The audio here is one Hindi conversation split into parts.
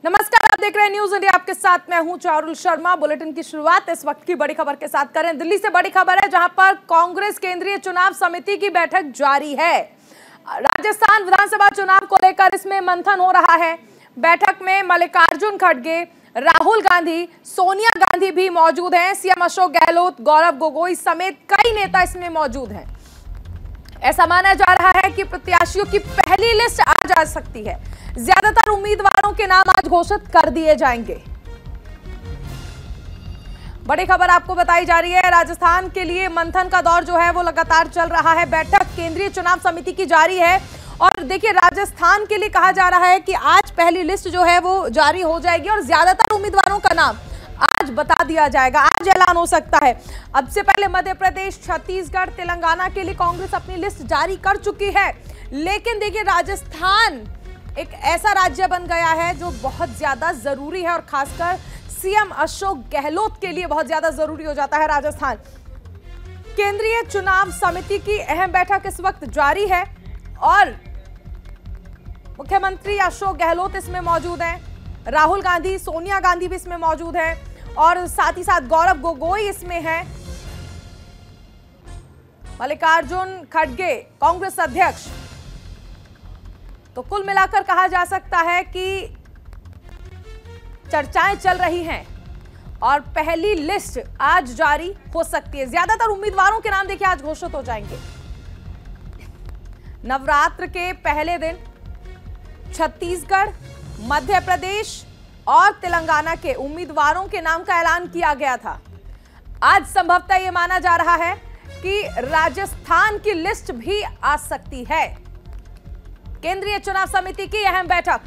नमस्कार, आप देख रहे हैं न्यूज इंडिया। आपके साथ मैं हूं चारुल शर्मा। बुलेटिन की शुरुआत इस वक्त की बड़ी खबर के साथ करें। दिल्ली से बड़ी खबर है, जहां पर कांग्रेस केंद्रीय चुनाव समिति की बैठक जारी है। राजस्थान विधानसभा चुनाव को लेकर इसमें मंथन हो रहा है। बैठक में मल्लिकार्जुन खड़गे, राहुल गांधी, सोनिया गांधी भी मौजूद हैं। सीएम अशोक गहलोत, गौरव गोगोई समेत कई नेता इसमें मौजूद हैं। ऐसा माना जा रहा है कि प्रत्याशियों की पहली लिस्ट आज आ सकती है। ज्यादातर उम्मीदवारों के नाम आज घोषित कर दिए जाएंगे। बड़ी खबर आपको बताई जा रही है, राजस्थान के लिए मंथन का दौर जो है वो लगातार चल रहा है। बैठक केंद्रीय चुनाव समिति की जारी है और देखिए, राजस्थान के लिए कहा जा रहा है कि आज पहली लिस्ट जो है वो जारी हो जाएगी और ज्यादातर उम्मीदवारों का नाम आज बता दिया जाएगा, आज ऐलान हो सकता है। अब से पहले मध्य प्रदेश, छत्तीसगढ़, तेलंगाना के लिए कांग्रेस अपनी लिस्ट जारी कर चुकी है। लेकिन देखिए, राजस्थान एक ऐसा राज्य बन गया है जो बहुत ज्यादा जरूरी है और खासकर सीएम अशोक गहलोत के लिए बहुत ज्यादा जरूरी हो जाता है राजस्थान। केंद्रीय चुनाव समिति की अहम बैठक इस वक्त जारी है और मुख्यमंत्री अशोक गहलोत इसमें मौजूद हैं, राहुल गांधी, सोनिया गांधी भी इसमें मौजूद हैं और साथ ही साथ गौरव गोगोई इसमें हैं। मल्लिकार्जुन खड़गे कांग्रेस अध्यक्ष। तो कुल मिलाकर कहा जा सकता है कि चर्चाएं चल रही हैं और पहली लिस्ट आज जारी हो सकती है। ज्यादातर उम्मीदवारों के नाम देखिए आज घोषित हो जाएंगे। नवरात्र के पहले दिन छत्तीसगढ़, मध्य प्रदेश और तेलंगाना के उम्मीदवारों के नाम का ऐलान किया गया था। आज संभवतः यह माना जा रहा है कि राजस्थान की लिस्ट भी आ सकती है। केंद्रीय चुनाव समिति की अहम बैठक।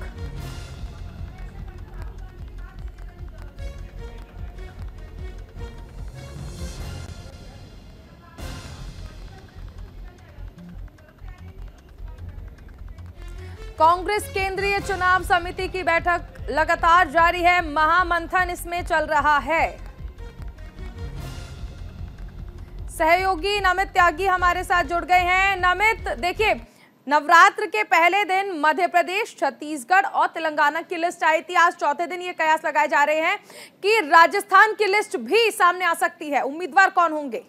कांग्रेस केंद्रीय चुनाव समिति की बैठक लगातार जारी है। महामंथन इसमें चल रहा है। सहयोगी नमित त्यागी हमारे साथ जुड़ गए हैं। नमित, देखिए, नवरात्र के पहले दिन मध्य प्रदेश, छत्तीसगढ़ और तेलंगाना की लिस्ट आई थी। आज चौथे दिन ये कयास लगाए जा रहे हैं कि राजस्थान की लिस्ट भी सामने आ सकती है। उम्मीदवार कौन होंगे?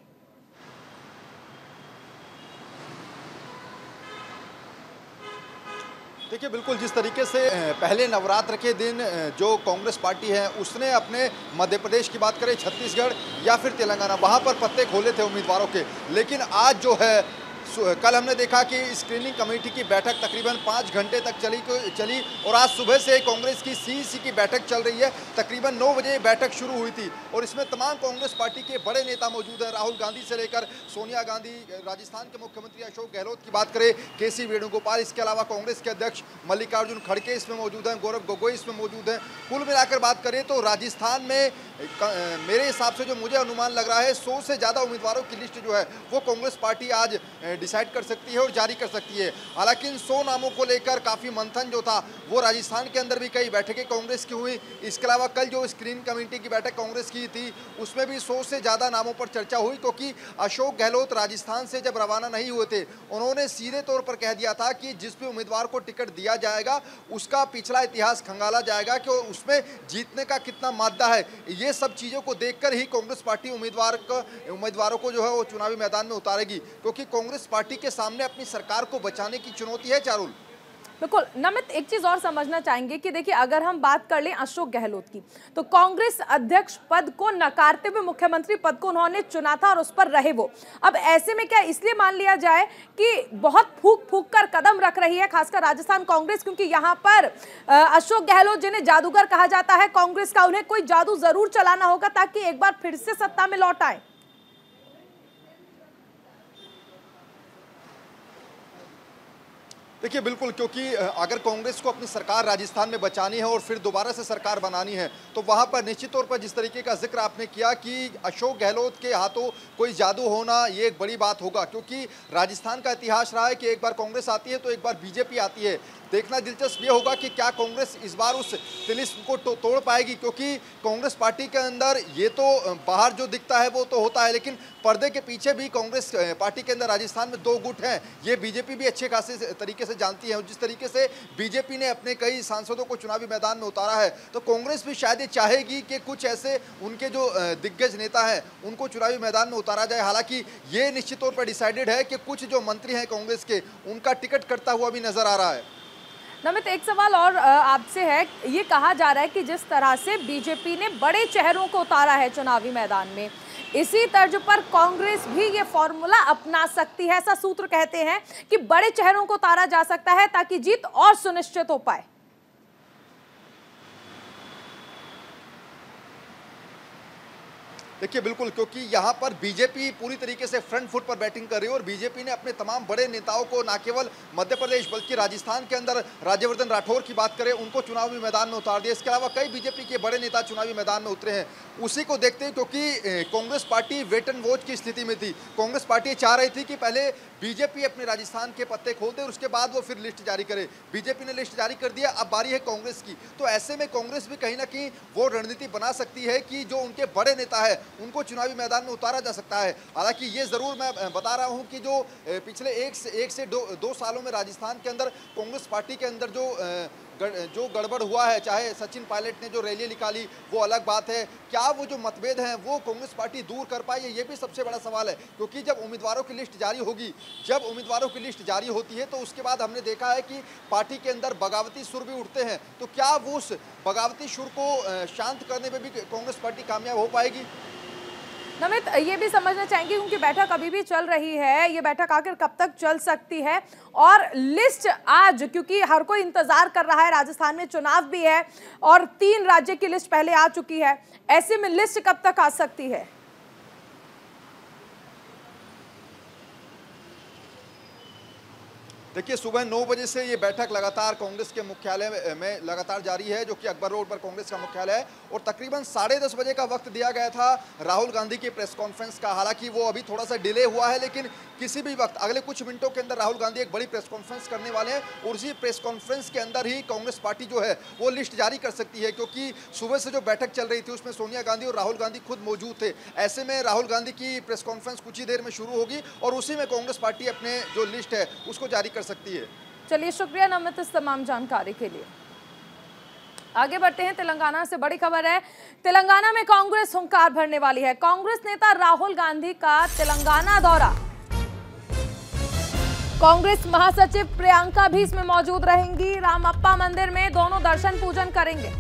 देखिए, बिल्कुल जिस तरीके से पहले नवरात्र के दिन जो कांग्रेस पार्टी है उसने अपने मध्य प्रदेश की बात करें, छत्तीसगढ़ या फिर तेलंगाना, वहां पर पत्ते खोले थे उम्मीदवारों के। लेकिन आज जो है, कल हमने देखा कि स्क्रीनिंग कमेटी की बैठक तकरीबन 5 घंटे तक चली और आज सुबह से कांग्रेस की सीईसी की बैठक चल रही है। तकरीबन 9 बजे बैठक शुरू हुई थी और इसमें तमाम कांग्रेस पार्टी के बड़े नेता मौजूद हैं। राहुल गांधी से लेकर सोनिया गांधी, राजस्थान के मुख्यमंत्री अशोक गहलोत की बात करें, केसी वेणुगोपाल, इसके अलावा कांग्रेस के अध्यक्ष मल्लिकार्जुन खड़गे इसमें मौजूद हैं, गौरव गोगोई इसमें मौजूद हैं। कुल मिलाकर बात करें तो राजस्थान में मेरे हिसाब से जो मुझे अनुमान लग रहा है, 100 से ज़्यादा उम्मीदवारों की लिस्ट जो है वो कांग्रेस पार्टी आज डिसाइड कर सकती है और जारी कर सकती है। हालांकि इन 100 नामों को लेकर काफ़ी मंथन जो था वो राजस्थान के अंदर भी कई बैठकें कांग्रेस की हुई। इसके अलावा कल जो स्क्रीन कमेटी की बैठक कांग्रेस की थी उसमें भी 100 से ज़्यादा नामों पर चर्चा हुई, क्योंकि अशोक गहलोत राजस्थान से जब रवाना नहीं हुए थे, उन्होंने सीधे तौर पर कह दिया था कि जिस भी उम्मीदवार को टिकट दिया जाएगा उसका पिछला इतिहास खंगाला जाएगा कि उसमें जीतने का कितना मादा है। ये सब चीज़ों को देखकर ही कांग्रेस पार्टी उम्मीदवारों को जो है वो चुनावी मैदान में उतारेगी, क्योंकि कांग्रेस पार्टी के सामने अपनी सरकार को बचाने की चुनौती है। चारुल, बिल्कुल। नमित, एक चीज और समझना चाहेंगे कि देखिए, अगर हम बात कर लें अशोक गहलोत की, तो कांग्रेस अध्यक्ष पद को नकारते हुए मुख्यमंत्री पद को उन्होंने चुना था और उस पर रहे वो। अब ऐसे में क्या इसलिए मान लिया जाए कि बहुत फूक फूक कर कदम रख रही है खासकर राजस्थान कांग्रेस, क्योंकि यहाँ पर अशोक गहलोत जिन्हें जादूगर कहा जाता है कांग्रेस का, उन्हें कोई जादू जरूर चलाना होगा ताकि एक बार फिर से सत्ता में लौट आए? देखिए, बिल्कुल, क्योंकि अगर कांग्रेस को अपनी सरकार राजस्थान में बचानी है और फिर दोबारा से सरकार बनानी है तो वहाँ पर निश्चित तौर पर जिस तरीके का जिक्र आपने किया कि अशोक गहलोत के हाथों कोई जादू होना, ये एक बड़ी बात होगा, क्योंकि राजस्थान का इतिहास रहा है कि एक बार कांग्रेस आती है तो एक बार बीजेपी आती है। देखना दिलचस्प ये होगा कि क्या कांग्रेस इस बार उस तिलिस्म को तोड़ पाएगी, क्योंकि कांग्रेस पार्टी के अंदर ये तो बाहर जो दिखता है वो तो होता है, लेकिन पर्दे के पीछे भी कांग्रेस पार्टी के अंदर राजस्थान में 2 गुट हैं। ये बीजेपी भी अच्छे खासे तरीके से जानती है, और जिस तरीके से बीजेपी ने अपने कई सांसदों को चुनावी मैदान में उतारा है, तो कांग्रेस भी शायद ये चाहेगी कि कुछ ऐसे उनके जो दिग्गज नेता हैं उनको चुनावी मैदान में उतारा जाए। हालांकि ये निश्चित तौर पर डिसाइडेड है कि कुछ जो मंत्री हैं कांग्रेस के, उनका टिकट कटता हुआ भी नजर आ रहा है। नमित, एक सवाल और आपसे है। ये कहा जा रहा है कि जिस तरह से बीजेपी ने बड़े चेहरों को उतारा है चुनावी मैदान में, इसी तर्ज पर कांग्रेस भी ये फॉर्मूला अपना सकती है। ऐसा सूत्र कहते हैं कि बड़े चेहरों को उतारा जा सकता है ताकि जीत और सुनिश्चित हो पाए। देखिए बिल्कुल, क्योंकि यहाँ पर बीजेपी पूरी तरीके से फ्रंट फुट पर बैटिंग कर रही है, और बीजेपी ने अपने तमाम बड़े नेताओं को न केवल मध्य प्रदेश बल्कि राजस्थान के अंदर राज्यवर्धन राठौर की बात करें, उनको चुनावी मैदान में उतार दिया। इसके अलावा कई बीजेपी के बड़े नेता चुनावी मैदान में उतरे हैं। उसी को देखते हैं, क्योंकि Congress party wait and watch की स्थिति में थी। कांग्रेस पार्टी चाह रही थी कि पहले बीजेपी अपने राजस्थान के पत्ते खोल दे और उसके बाद वो फिर लिस्ट जारी करे। बीजेपी ने लिस्ट जारी कर दिया, अब बारी है कांग्रेस की। तो ऐसे में कांग्रेस भी कहीं ना कहीं वो रणनीति बना सकती है कि जो उनके बड़े नेता है उनको चुनावी मैदान में उतारा जा सकता है। हालांकि ये जरूर मैं बता रहा हूं कि जो पिछले एक से दो सालों में राजस्थान के अंदर कांग्रेस पार्टी के अंदर जो गड़बड़ हुआ है, चाहे सचिन पायलट ने जो रैली निकाली वो अलग बात है, क्या वो जो मतभेद हैं वो कांग्रेस पार्टी दूर कर पाई है, ये भी सबसे बड़ा सवाल है। क्योंकि जब उम्मीदवारों की लिस्ट जारी होगी, जब उम्मीदवारों की लिस्ट जारी होती है, तो उसके बाद हमने देखा है कि पार्टी के अंदर बगावती सुर भी उठते हैं। तो क्या वो उस बगावती सुर को शांत करने में भी कांग्रेस पार्टी कामयाब हो पाएगी? नमित, ये भी समझना चाहेंगे क्योंकि बैठक अभी भी चल रही है, ये बैठक आखिर कब तक चल सकती है, और लिस्ट आज, क्योंकि हर कोई इंतजार कर रहा है, राजस्थान में चुनाव भी है और 3 राज्य की लिस्ट पहले आ चुकी है, ऐसे में लिस्ट कब तक आ सकती है? देखिए, सुबह 9 बजे से ये बैठक लगातार कांग्रेस के मुख्यालय में लगातार जारी है, जो कि अकबर रोड पर कांग्रेस का मुख्यालय है, और तकरीबन 10:30 बजे का वक्त दिया गया था राहुल गांधी की प्रेस कॉन्फ्रेंस का। हालांकि वो अभी थोड़ा सा डिले हुआ है, लेकिन किसी भी वक्त अगले कुछ मिनटों के अंदर राहुल गांधी एक बड़ी प्रेस कॉन्फ्रेंस करने वाले हैं, और उसी प्रेस कॉन्फ्रेंस के अंदर ही कांग्रेस पार्टी जो है वो लिस्ट जारी कर सकती है। क्योंकि सुबह से जो बैठक चल रही थी उसमें सोनिया गांधी और राहुल गांधी खुद मौजूद थे। ऐसे में राहुल गांधी की प्रेस कॉन्फ्रेंस कुछ ही देर में शुरू होगी, और उसी में कांग्रेस पार्टी अपने जो लिस्ट है उसको जारी कर सकती है। चलिए, शुक्रिया नमित इस तमाम जानकारी के लिए। आगे बढ़ते हैं, तेलंगाना से बड़ी खबर है। तेलंगाना में कांग्रेस हुंकार भरने वाली है। कांग्रेस नेता राहुल गांधी का तेलंगाना दौरा, कांग्रेस महासचिव प्रियंका भी इसमें मौजूद रहेंगी। रामप्पा मंदिर में दोनों दर्शन पूजन करेंगे।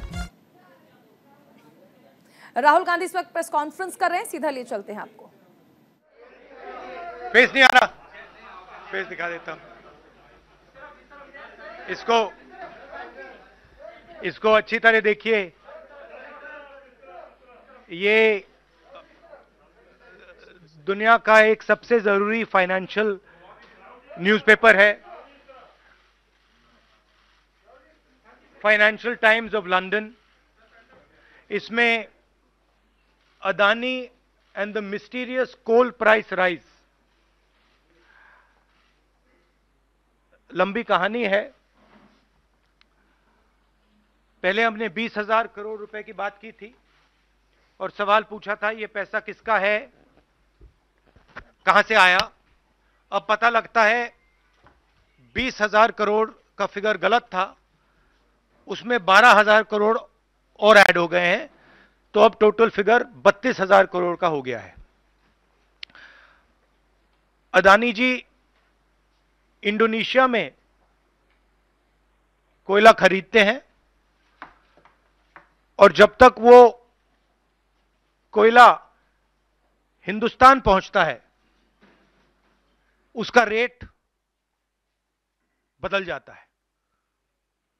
राहुल गांधी इस वक्त प्रेस कॉन्फ्रेंस कर रहे हैं, सीधा लिए चलते हैं आपको। फेस नहीं आ रहा, फेस दिखा देता हूं। इसको अच्छी तरह देखिए। ये दुनिया का एक सबसे जरूरी फाइनेंशियल न्यूज़पेपर है, फाइनेंशियल टाइम्स ऑफ लंदन। इसमें Adani and the mysterious coal price rise, लंबी कहानी है। पहले हमने 20,000 करोड़ रुपए की बात की थी और सवाल पूछा था ये पैसा किसका है, कहां से आया। अब पता लगता है 20,000 करोड़ का फिगर गलत था, उसमें 12,000 करोड़ और ऐड हो गए हैं, तो अब टोटल फिगर 32,000 करोड़ का हो गया है। अदानी जी इंडोनेशिया में कोयला खरीदते हैं, और जब तक वो कोयला हिंदुस्तान पहुंचता है उसका रेट बदल जाता है,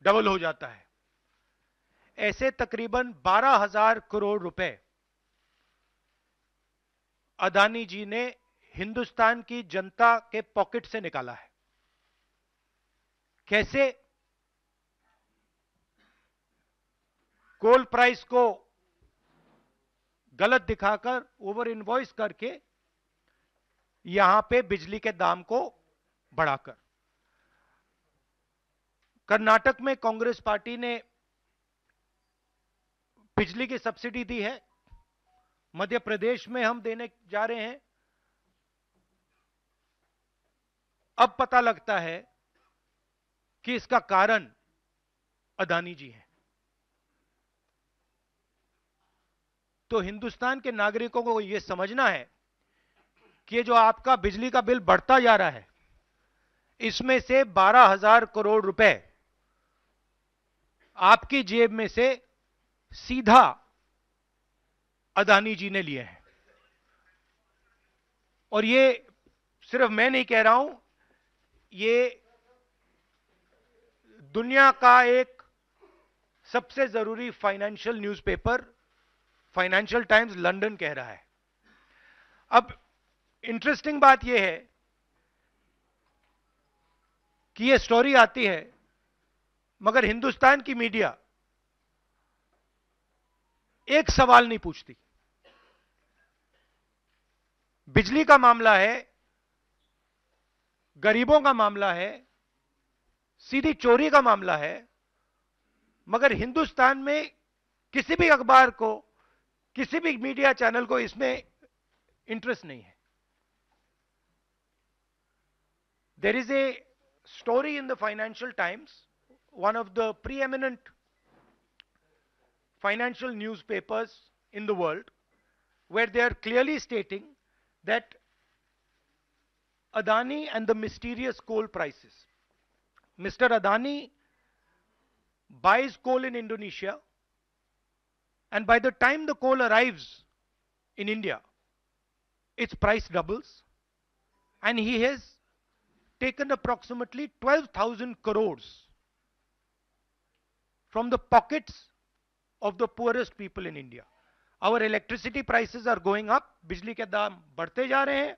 डबल हो जाता है। ऐसे तकरीबन 12,000 करोड़ रुपए अदानी जी ने हिंदुस्तान की जनता के पॉकेट से निकाला है। कैसे? कोल प्राइस को गलत दिखाकर, ओवर इनवॉइस करके, यहां पे बिजली के दाम को बढ़ाकर। कर्नाटक में कांग्रेस पार्टी ने बिजली की सब्सिडी दी है, मध्य प्रदेश में हम देने जा रहे हैं। अब पता लगता है कि इसका कारण अदानी जी हैं। तो हिंदुस्तान के नागरिकों को यह समझना है कि जो आपका बिजली का बिल बढ़ता जा रहा है, इसमें से 12,000 करोड़ रुपए आपकी जेब में से सीधा अदानी जी ने लिए हैं। और ये सिर्फ मैं नहीं कह रहा हूं, ये दुनिया का एक सबसे जरूरी financial newspaper financial times London कह रहा है। अब इंटरेस्टिंग बात यह है कि यह स्टोरी आती है, मगर हिंदुस्तान की मीडिया एक सवाल नहीं पूछती। बिजली का मामला है, गरीबों का मामला है, सीधी चोरी का मामला है, मगर हिंदुस्तान में किसी भी अखबार को, किसी भी मीडिया चैनल को इसमें इंटरेस्ट नहीं है। There is a story in the Financial Times, one of the preeminent financial newspapers in the world, where they are clearly stating that Adani and the mysterious coal prices. Mr. Adani buys coal in Indonesia, and by the time the coal arrives in India, its price doubles, and he has taken approximately 12,000 crores from the pockets of the poorest people in India. Our electricity prices are going up, बिजली के दाम बढ़ते जा रहे हैं,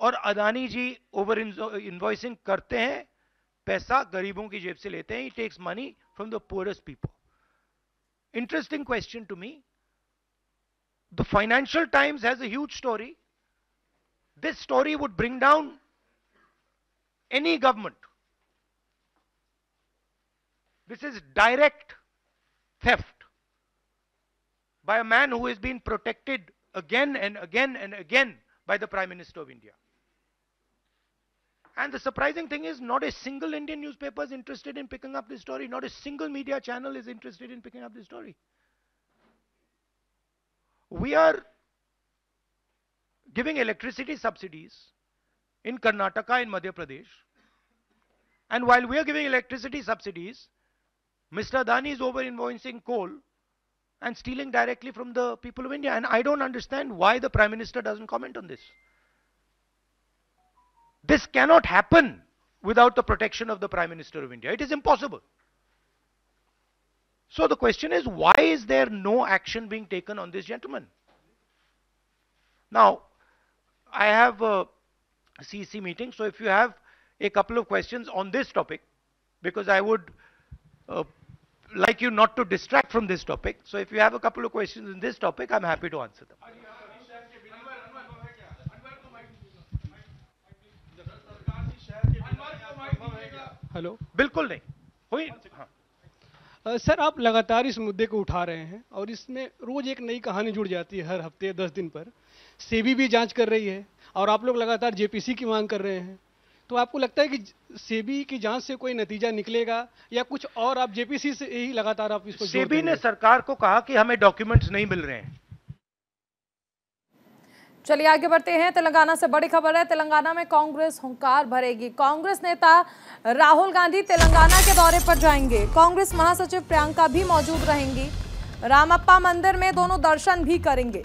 और अदानी जी ओवर इनवॉइसिंग करते हैं, पैसा गरीबों की जेब से लेते हैं. He takes money from the poorest people. Interesting question to me. The Financial Times has a huge story. This story would bring down any government. This is direct theft by a man who has been protected again and again and again by the Prime Minister of India. And the surprising thing is, not a single Indian newspaper is interested in picking up this story. Not a single media channel is interested in picking up this story. We are giving electricity subsidies in Karnataka and Madhya Pradesh. And while we are giving electricity subsidies, Mr. Adani is over-invoicing coal and stealing directly from the people of India. And I don't understand why the Prime Minister doesn't comment on this. This cannot happen without the protection of the Prime Minister of India. It is impossible. So the question is, why is there no action being taken on this gentleman? Now, I have a CEC meeting, so if you have a couple of questions on this topic, because I would like you not to distract from this topic. So if you have a couple of questions in this topic, I'm happy to answer them. Hello, बिल्कुल नहीं हुई। हाँ। सर, आप लगातार इस मुद्दे को उठा रहे हैं और इसमें रोज एक नई कहानी जुड़ जाती है हर हफ्ते 10 दिन पर। सेबी भी जांच कर रही है और आप लोग लगातार जेपीसी की मांग कर रहे हैं। तो आपको लगता है कि सेबी की जांच से कोई नतीजा निकलेगा या कुछ और आप जेपीसी से ही लगातार आप इसको? सेबी ने सरकार को कहा कि हमें डॉक्यूमेंट्स नहीं मिल रहे हैं। चलिए आगे बढ़ते हैं। तेलंगाना से बड़ी खबर है। तेलंगाना में कांग्रेस हुंकार भरेगी। कांग्रेस नेता राहुल गांधी तेलंगाना के दौरे पर जाएंगे। कांग्रेस महासचिव प्रियंका भी मौजूद रहेंगी। रामप्पा मंदिर में दोनों दर्शन भी करेंगे।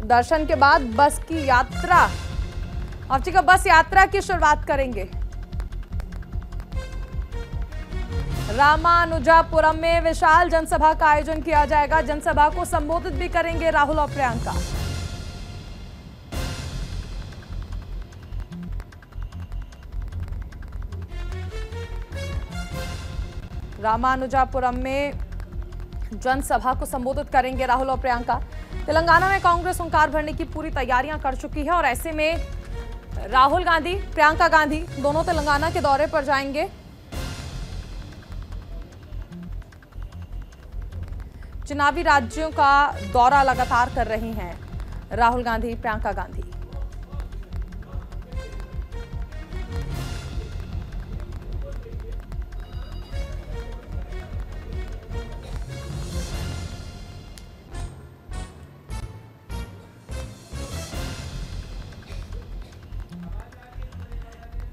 दर्शन के बाद बस की यात्रा, अब का बस यात्रा की शुरुआत करेंगे। रामानुजापुरम में विशाल जनसभा का आयोजन किया जाएगा। जनसभा को संबोधित भी करेंगे राहुल और प्रियंका। रामानुजापुरम में जनसभा को संबोधित करेंगे राहुल और प्रियंका। तेलंगाना में कांग्रेस हुंकार भरने की पूरी तैयारियां कर चुकी है और ऐसे में राहुल गांधी, प्रियंका गांधी दोनों तेलंगाना के दौरे पर जाएंगे। चुनावी राज्यों का दौरा लगातार कर रही हैं राहुल गांधी, प्रियंका गांधी।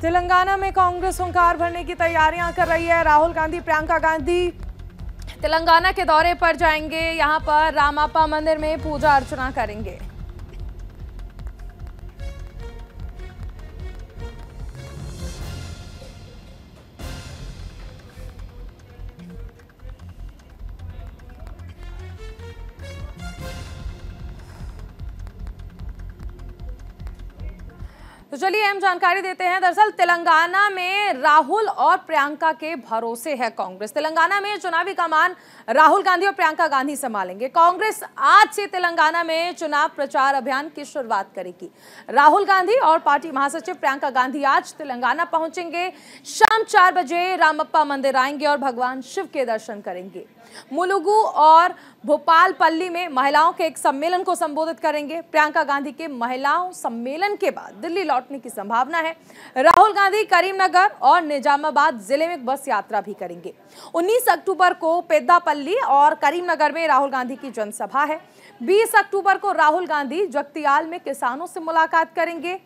तेलंगाना में कांग्रेस हुंकार भरने की तैयारियां कर रही है। राहुल गांधी, प्रियंका गांधी तेलंगाना के दौरे पर जाएंगे। यहां पर रामप्पा मंदिर में पूजा अर्चना करेंगे। तो चलिए हम जानकारी देते हैं। दरअसल तेलंगाना में राहुल और प्रियंका के भरोसे है कांग्रेस। तेलंगाना में चुनावी कमान राहुल गांधी और प्रियंका गांधी संभालेंगे। कांग्रेस आज से तेलंगाना में चुनाव प्रचार अभियान की शुरुआत करेगी। राहुल गांधी और पार्टी महासचिव प्रियंका गांधी आज तेलंगाना पहुंचेंगे। शाम 4 बजे रामप्पा मंदिर आएंगे और भगवान शिव के दर्शन करेंगे। मुलुगु और भोपालपल्ली में महिलाओं के एक सम्मेलन को संबोधित करेंगे। प्रियंका गांधी के महिलाओं सम्मेलन के बाद दिल्ली लौटने की संभावना है। राहुल गांधी करीमनगर और निजामाबाद जिले में बस यात्रा भी करेंगे। 19 अक्टूबर को पेद्दापल्ली और करीमनगर में राहुल गांधी की जनसभा है। 20 अक्टूबर को राहुल गांधी जगतियाल में किसानों से मुलाकात करेंगे।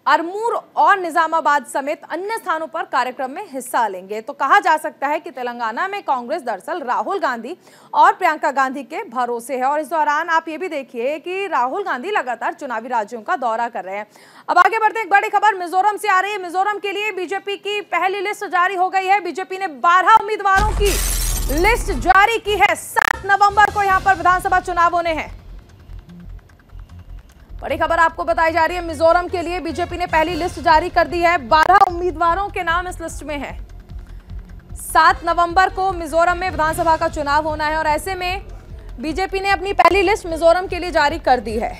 अरमूर और निजामाबाद समेत अन्य स्थानों पर कार्यक्रम में हिस्सा लेंगे। तो कहा जा सकता है कि तेलंगाना में कांग्रेस दरअसल राहुल गांधी और प्रियंका गांधी के भरोसे है। और इस दौरान आप ये भी देखिए कि राहुल गांधी लगातार चुनावी राज्यों का दौरा कर रहे हैं। अब आगे बढ़ते हैं। एक बड़ी खबर मिजोरम से आ रही है। मिजोरम के लिए बीजेपी की पहली लिस्ट जारी हो गई है। बीजेपी ने 12 उम्मीदवारों की लिस्ट जारी की है। 7 नवंबर को यहां पर विधानसभा चुनाव होने हैं। बड़ी खबर आपको बताई जा रही है। मिजोरम के लिए बीजेपी ने पहली लिस्ट जारी कर दी है। 12 उम्मीदवारों के नाम इस लिस्ट में है। 7 नवंबर को मिजोरम में विधानसभा का चुनाव होना है और ऐसे में बीजेपी ने अपनी पहली लिस्ट मिजोरम के लिए जारी कर दी है।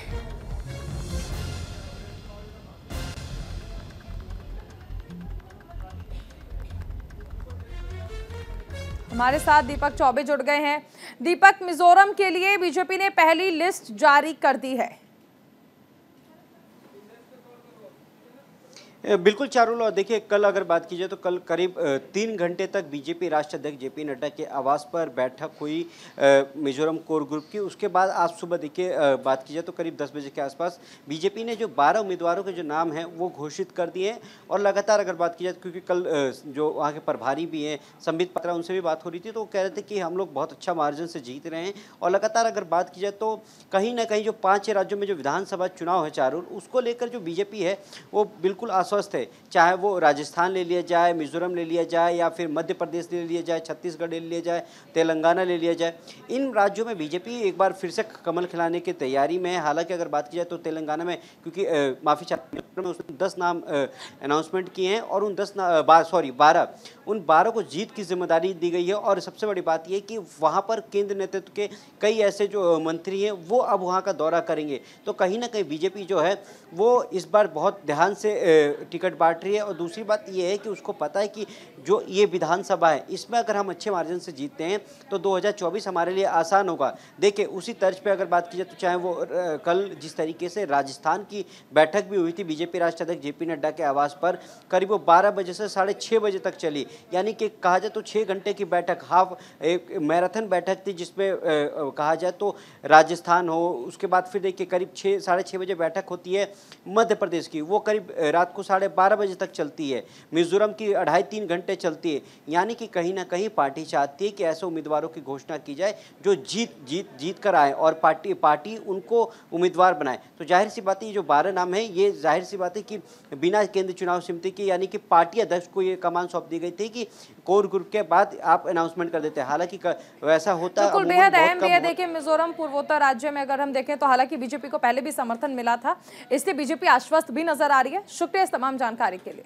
हमारे साथ दीपक चौबे जुड़ गए हैं। दीपक, मिजोरम के लिए बीजेपी ने पहली लिस्ट जारी कर दी है। बिल्कुल चारुल, और देखिए कल अगर बात की जाए तो कल करीब 3 घंटे तक बीजेपी राष्ट्रीय अध्यक्ष जेपी नड्डा के आवास पर बैठक हुई मिजोरम कोर ग्रुप की। उसके बाद आज सुबह देखिए बात की जाए तो करीब 10 बजे के आसपास बीजेपी ने जो 12 उम्मीदवारों के जो नाम हैं वो घोषित कर दिए हैं। और लगातार अगर बात की जाए क्योंकि कल जो वहाँ के प्रभारी भी हैं संबित पात्रा, उनसे भी बात हो रही थी तो वो कह रहे थे कि हम लोग बहुत अच्छा मार्जिन से जीत रहे हैं। और लगातार अगर बात की जाए तो कहीं ना कहीं जो 5 राज्यों में जो विधानसभा चुनाव है चारुल, उसको लेकर जो बीजेपी है वो बिल्कुल स्वस्थ है। चाहे वो राजस्थान ले लिया जाए, मिजोरम ले लिया जाए, या फिर मध्य प्रदेश ले लिया जाए, छत्तीसगढ़ ले लिया जाए, तेलंगाना ले लिया जाए, इन राज्यों में बीजेपी एक बार फिर से कमल खिलाने की तैयारी में है। हालांकि अगर बात की जाए तो तेलंगाना में क्योंकि माफ़ी चाहते हैं उसने 10 नाम अनाउंसमेंट किए हैं और उन 12 उन 12 को जीत की जिम्मेदारी दी गई है। और सबसे बड़ी बात यह कि वहाँ पर केंद्र नेतृत्व के कई ऐसे जो मंत्री हैं वो अब वहाँ का दौरा करेंगे। तो कहीं ना कहीं बीजेपी जो है वो इस बार बहुत ध्यान से टिकट बांट रही है। और दूसरी बात यह है कि उसको पता है कि जो ये विधानसभा है इसमें अगर हम अच्छे मार्जिन से जीतते हैं तो 2024 हमारे लिए आसान होगा। देखिए उसी तर्ज पे अगर बात की जाए तो चाहे वो कल जिस तरीके से राजस्थान की बैठक भी हुई थी बीजेपी राष्ट्रीय अध्यक्ष जेपी नड्डा के आवास पर, करीब वो 12 बजे से 6:30 बजे तक चली। यानी कि कहा जाए तो 6 घंटे की बैठक, एक मैराथन बैठक थी जिसमें कहा जाए तो राजस्थान हो, उसके बाद फिर देखिए करीब 6-6:30 बजे बैठक होती है मध्य प्रदेश की, वो करीब रात को 12:30 बजे तक चलती है। मिजोरम की 2.5-3 घंटे चलती है। यानी कि कहीं ना कहीं पार्टी चाहती है कि ऐसे उम्मीदवारों की घोषणा की जाए जो जीत कर आए और पार्टी उनको उम्मीदवार बनाए। तो जाहिर सी बात है ये जो 12 नाम है ये जाहिर सी बात है कि बिना केंद्रीय चुनाव समिति के यानी कि पार्टी अध्यक्ष को ये कमान सौंप दी गई थी कि कोर ग्रुप के बाद आप अनाउंसमेंट कर देते हैं। हालांकि वैसा होता बिल्कुल बेहद अहम भी है। देखिए मिजोरम पूर्वोत्तर राज्य में अगर हम देखें तो हालांकि बीजेपी को पहले भी समर्थन मिला था, इसलिए बीजेपी आश्वस्त भी नजर आ रही है। शुक्रिया इस तमाम जानकारी के लिए।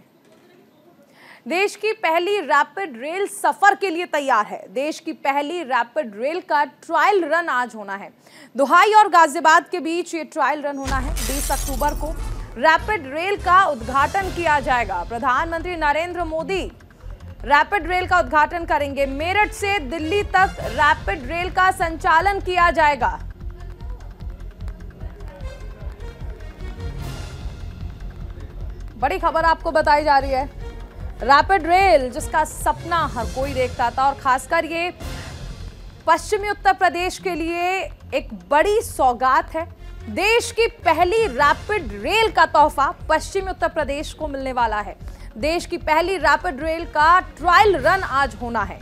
देश की पहली रैपिड रेल सफर के लिए तैयार है। देश की पहली रैपिड रेल का ट्रायल रन आज होना है। दुहाई और गाजियाबाद के बीच ये ट्रायल रन होना है। 20 अक्टूबर को रैपिड रेल का उद्घाटन किया जाएगा। प्रधानमंत्री नरेंद्र मोदी रैपिड रेल का उद्घाटन करेंगे। मेरठ से दिल्ली तक रैपिड रेल का संचालन किया जाएगा। बड़ी खबर आपको बताई जा रही है। रैपिड रेल जिसका सपना हर कोई देखता था, और खासकर ये पश्चिमी उत्तर प्रदेश के लिए एक बड़ी सौगात है। देश की पहली रैपिड रेल का तोहफा पश्चिमी उत्तर प्रदेश को मिलने वाला है। देश की पहली रैपिड रेल का ट्रायल रन आज होना है।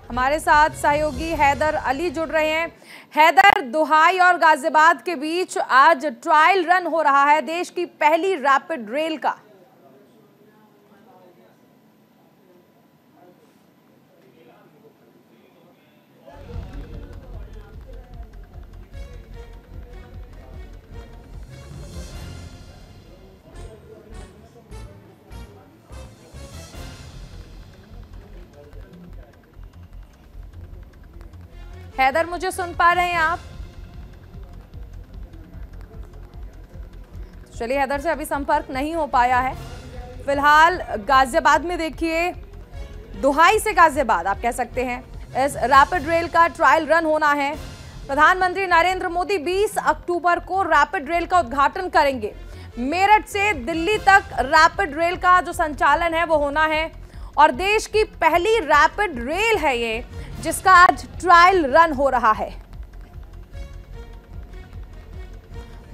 हमारे साथ सहयोगी हैदर अली जुड़ रहे हैं। हैदर, दुहाई और गाजियाबाद के बीच आज ट्रायल रन हो रहा है देश की पहली रैपिड रेल का। हैदर, मुझे सुन पा रहे हैं आप? चलिए, हैदर से अभी संपर्क नहीं हो पाया है। फिलहाल गाजियाबाद में देखिए, दुहाई से गाजियाबाद आप कह सकते हैं, इस रैपिड रेल का ट्रायल रन होना है। प्रधानमंत्री नरेंद्र मोदी 20 अक्टूबर को रैपिड रेल का उद्घाटन करेंगे। मेरठ से दिल्ली तक रैपिड रेल का जो संचालन है वो होना है, और देश की पहली रैपिड रेल है ये जिसका आज ट्रायल रन हो रहा है।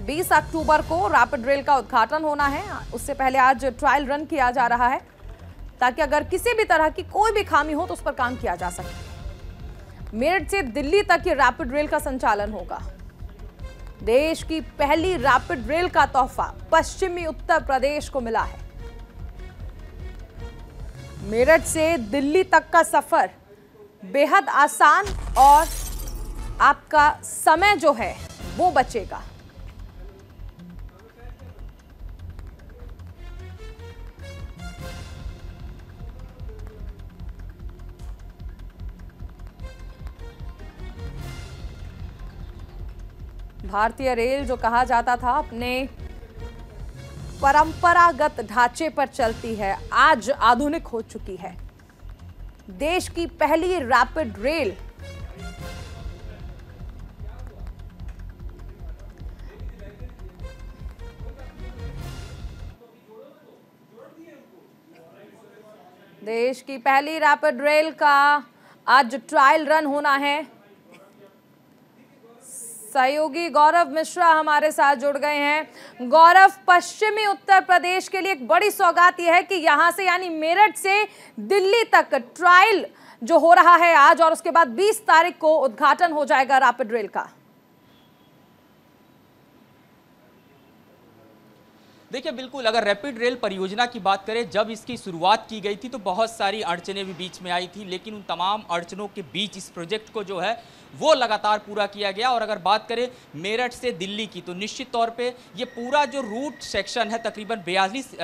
20 अक्टूबर को रैपिड रेल का उद्घाटन होना है। उससे पहले आज ट्रायल रन किया जा रहा है ताकि अगर किसी भी तरह की कोई भी खामी हो तो उस पर काम किया जा सके। मेरठ से दिल्ली तक ये रैपिड रेल का संचालन होगा। देश की पहली रैपिड रेल का तोहफा पश्चिमी उत्तर प्रदेश को मिला है। मेरठ से दिल्ली तक का सफर बेहद आसान, और आपका समय जो है वो बचेगा। भारतीय रेल जो कहा जाता था अपने परंपरागत ढांचे पर चलती है, आज आधुनिक हो चुकी है। देश की पहली रैपिड रेल देश की पहली रैपिड रेल का आज ट्रायल रन होना है। सहयोगी गौरव मिश्रा हमारे साथ जुड़ गए हैं। गौरव, पश्चिमी उत्तर प्रदेश के लिए एक बड़ी सौगात यह है कि यहां से यानी मेरठ से दिल्ली तक ट्रायल जो हो रहा है आज, और उसके बाद 20 तारीख को उद्घाटन हो जाएगा रैपिड रेल का। देखिए, बिल्कुल अगर रैपिड रेल परियोजना की बात करें, जब इसकी शुरुआत की गई थी तो बहुत सारी अड़चनें भी बीच में आई थी, लेकिन उन तमाम अड़चनों के बीच इस प्रोजेक्ट को जो है वो लगातार पूरा किया गया। और अगर बात करें मेरठ से दिल्ली की, तो निश्चित तौर पे ये पूरा जो रूट सेक्शन है, तकरीबन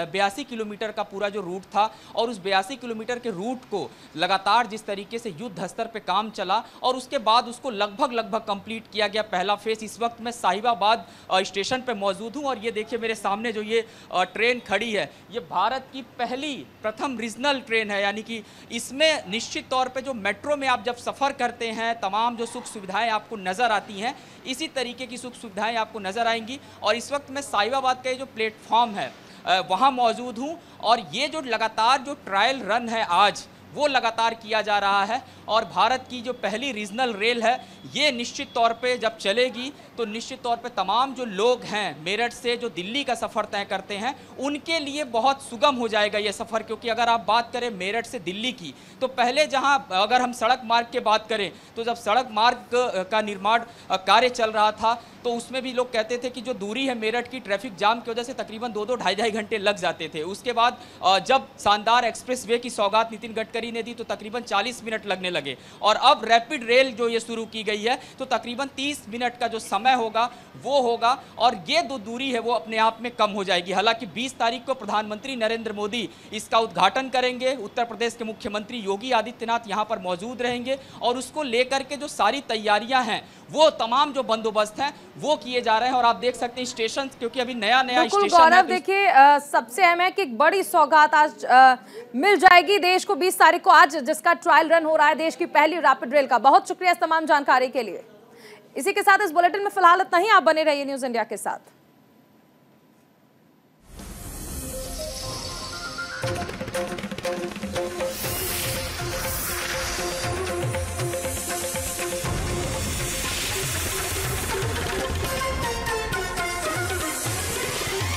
82 किलोमीटर का पूरा जो रूट था, और उस 82 किलोमीटर के रूट को लगातार जिस तरीके से युद्ध स्तर पे काम चला और उसके बाद उसको लगभग कंप्लीट किया गया पहला फेज। इस वक्त मैं साहिबाबाद स्टेशन पे मौजूद हूँ, और ये देखिए मेरे सामने जो ये ट्रेन खड़ी है, ये भारत की प्रथम रीजनल ट्रेन है, यानी कि इसमें निश्चित तौर पे जो मेट्रो में आप जब सफ़र करते हैं, तमाम जो सुख सुविधाएं आपको नज़र आती हैं, इसी तरीके की सुख सुविधाएं आपको नज़र आएंगी। और इस वक्त मैं साहिबाबाद का जो प्लेटफॉर्म है वहाँ मौजूद हूँ, और ये जो लगातार जो ट्रायल रन है आज वो लगातार किया जा रहा है। और भारत की जो पहली रीजनल रेल है, ये निश्चित तौर पे जब चलेगी तो निश्चित तौर पे तमाम जो लोग हैं मेरठ से जो दिल्ली का सफ़र तय करते हैं, उनके लिए बहुत सुगम हो जाएगा ये सफ़र। क्योंकि अगर आप बात करें मेरठ से दिल्ली की, तो पहले जहां अगर हम सड़क मार्ग की बात करें, तो जब सड़क मार्ग का निर्माण कार्य चल रहा था तो उसमें भी लोग कहते थे कि जो दूरी है मेरठ की, ट्रैफिक जाम की वजह से तकरीबन 2-2 ढाई घंटे लग जाते थे। उसके बाद जब शानदार एक्सप्रेस वे की सौगात नितिन गडकरी ने दी तो तकरीबन 40 मिनट लगने लगे, और अब रैपिड रेल जो ये शुरू की गई है तो तकरीबन 30 मिनट का जो समय होगा वो होगा, और ये जो दूरी है वो अपने आप में कम हो जाएगी। हालांकि 20 तारीख को प्रधानमंत्री नरेंद्र मोदी इसका उद्घाटन करेंगे, उत्तर प्रदेश के मुख्यमंत्री योगी आदित्यनाथ यहाँ पर मौजूद रहेंगे, और उसको लेकर के जो सारी तैयारियां हैं वो तमाम जो बंदोबस्त हैं वो किए जा रहे हैं। और आप देख सकते हैं स्टेशन, क्योंकि अभी नया बिल्कुल स्टेशन है। गौरव, देखिए सबसे अहम है कि एक बड़ी सौगात आज मिल जाएगी देश को 20 तारीख को, आज जिसका ट्रायल रन हो रहा है देश की पहली रैपिड रेल का। बहुत शुक्रिया इस तमाम जानकारी के लिए। इसी के साथ इस बुलेटिन में फिलहाल इतना ही। आप बने रहिए न्यूज़ इंडिया के साथ।